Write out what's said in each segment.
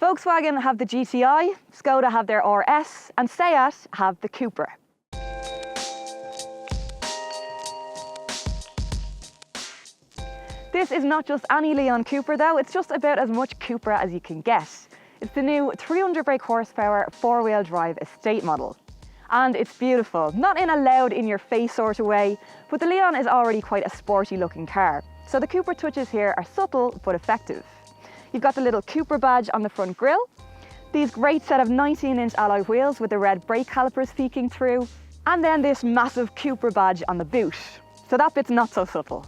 Volkswagen have the GTI, Skoda have their RS, and Seat have the Cupra. This is not just any Leon Cupra though, it's just about as much Cupra as you can get. It's the new 300 brake horsepower four-wheel drive estate model. And it's beautiful, not in a loud in-your-face sort of way, but the Leon is already quite a sporty looking car. So the Cupra touches here are subtle but effective. You've got the little Cupra badge on the front grille, these great set of 19-inch alloy wheels with the red brake calipers peeking through, and then this massive Cupra badge on the boot. So that bit's not so subtle.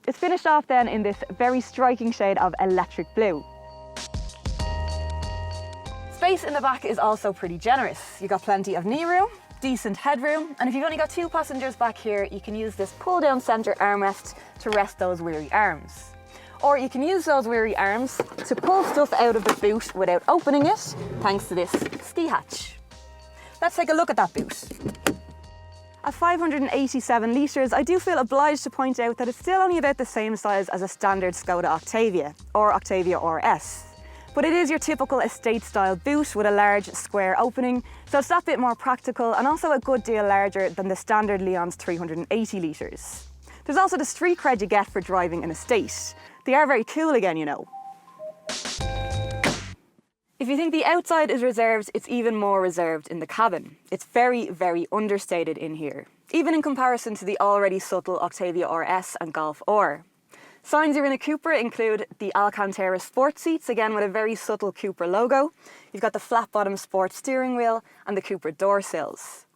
It's finished off then in this very striking shade of electric blue. Space in the back is also pretty generous. You've got plenty of knee room, decent headroom, and if you've only got two passengers back here, you can use this pull-down centre armrest to rest those weary arms. Or you can use those weary arms to pull stuff out of the boot without opening it, thanks to this ski hatch. Let's take a look at that boot. At 587 litres, I do feel obliged to point out that it's still only about the same size as a standard Skoda Octavia, or Octavia RS. But it is your typical estate-style boot with a large square opening, so it's that bit more practical and also a good deal larger than the standard Leon's 380 litres. There's also the street cred you get for driving an estate. They are very cool again, you know. If you think the outside is reserved, it's even more reserved in the cabin. It's very, very understated in here, even in comparison to the already subtle Octavia RS and Golf R. Signs you're in a Cupra include the Alcantara sport seats, again with a very subtle Cupra logo. You've got the flat bottom sport steering wheel and the Cupra door sills.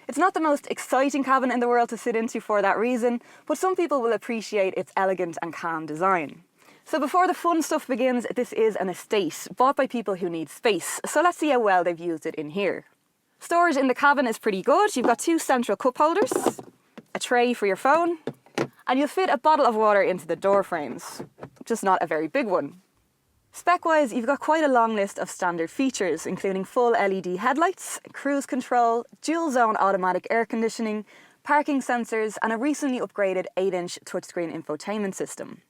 It's not the most exciting cabin in the world to sit into for that reason, but some people will appreciate its elegant and calm design. So before the fun stuff begins, this is an estate bought by people who need space, so let's see how well they've used it in here. Storage in the cabin is pretty good. You've got two central cup holders, a tray for your phone, and you'll fit a bottle of water into the door frames, just not a very big one. Spec-wise, you've got quite a long list of standard features, including full LED headlights, cruise control, dual-zone automatic air conditioning, parking sensors, and a recently upgraded 8-inch touchscreen infotainment system.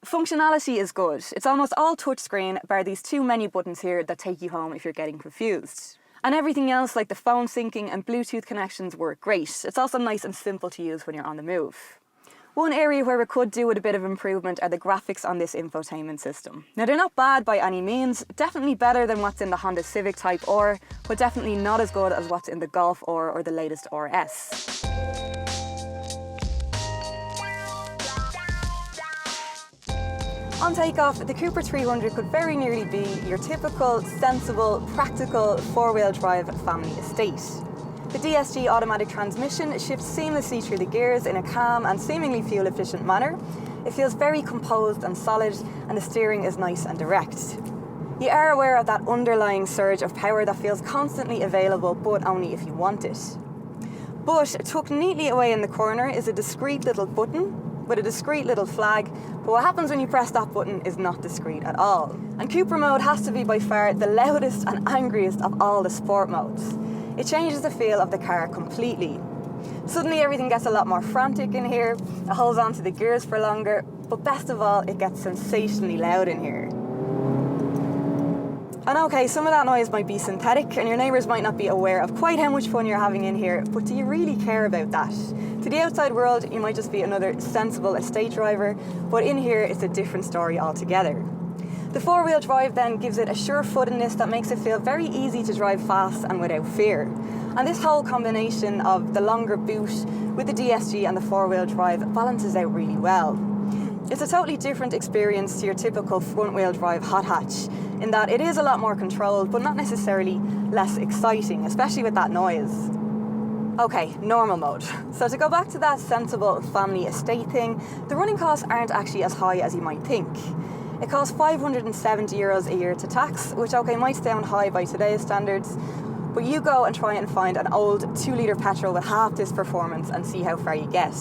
Functionality is good. It's almost all touchscreen, bar these two menu buttons here that take you home if you're getting confused. And everything else, like the phone syncing and Bluetooth connections, work great. It's also nice and simple to use when you're on the move. One area where it could do with a bit of improvement are the graphics on this infotainment system. Now they're not bad by any means, definitely better than what's in the Honda Civic Type R, but definitely not as good as what's in the Golf R or the latest RS. On takeoff, the Cupra 300 could very nearly be your typical, sensible, practical four-wheel drive family estate. The DSG automatic transmission shifts seamlessly through the gears in a calm and seemingly fuel-efficient manner. It feels very composed and solid, and the steering is nice and direct. You are aware of that underlying surge of power that feels constantly available, but only if you want it. But tucked neatly away in the corner is a discreet little button with a discreet little flag, but what happens when you press that button is not discreet at all. And Cupra mode has to be by far the loudest and angriest of all the sport modes. It changes the feel of the car completely. Suddenly everything gets a lot more frantic in here, it holds on to the gears for longer, but best of all, it gets sensationally loud in here. And okay, some of that noise might be synthetic and your neighbours might not be aware of quite how much fun you're having in here, but do you really care about that? To the outside world, you might just be another sensible estate driver, but in here it's a different story altogether. The four-wheel drive then gives it a sure-footedness that makes it feel very easy to drive fast and without fear. And this whole combination of the longer boot with the DSG and the four-wheel drive balances out really well. It's a totally different experience to your typical front-wheel drive hot hatch, in that it is a lot more controlled, but not necessarily less exciting, especially with that noise. Okay, normal mode. So to go back to that sensible family estate thing, the running costs aren't actually as high as you might think. It costs €570 a year to tax, which okay might sound high by today's standards, but you go and try and find an old 2-litre petrol with half this performance and see how far you get.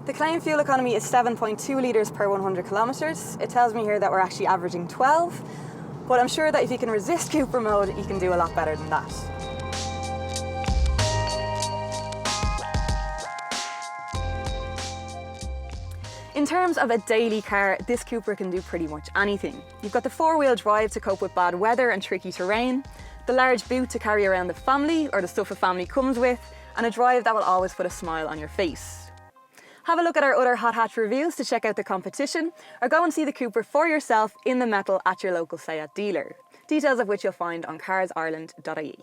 The claim fuel economy is 7.2 litres per 100 kilometres. It tells me here that we're actually averaging 12, but I'm sure that if you can resist Cupra mode, you can do a lot better than that. In terms of a daily car, this Cupra can do pretty much anything. You've got the four-wheel drive to cope with bad weather and tricky terrain, the large boot to carry around the family or the stuff a family comes with, and a drive that will always put a smile on your face. Have a look at our other hot hatch reviews to check out the competition, or go and see the Cupra for yourself in the metal at your local Seat dealer, details of which you'll find on CarsIreland.ie.